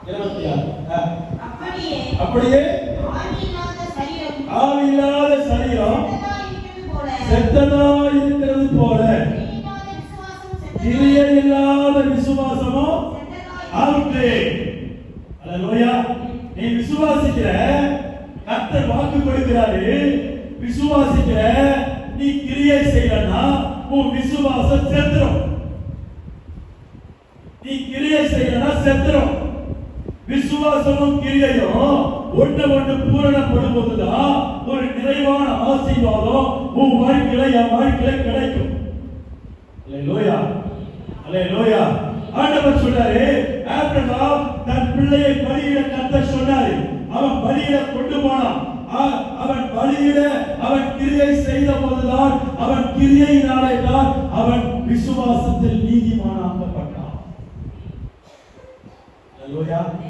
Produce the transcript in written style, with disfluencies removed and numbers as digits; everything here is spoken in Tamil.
26. அப்படியே ஆவி இல்லாத சரீரம் செத்ததா இருக்கிறது போல கிரியை இல்லாத விசுவாசமும் ஆகுது. அல்லேலூயா. நீ விசுவாசிக்கிற, கர்த்தர் வாக்கு கொடுக்கிறாரு, விசுவாசிக்கிற, நீ கிரியை செய்யலன்னா உன் விசுவாசம் செத்துரும். நீ கிரியை செய்யலன்னா செத்துரும். விசுவாசமும் கிரியையும் ஒன்று பூரணப்படும் போதுதான் ஒரு நிறைவான ஆசீர்வாதம் உன் வாழ்க்கையில, என் வாழ்க்கையில கிடைக்கும். அல்லேலூயா, அல்லேலூயா. ஆண்டவர் சொல்றாரு, ஆபிரகாம் தன் பிள்ளையை பலியிட கர்த்தர் சொன்னாரு. அவன் பலியிட கொண்டு போனான். அவன் பலியிட அவன் கிரியை செய்த போதுதான், அவன் கிரியையினாலே தான் அவன் விசுவாசத்தில் நீதிமானாக்கப்பட்டான். அல்லேலூயா.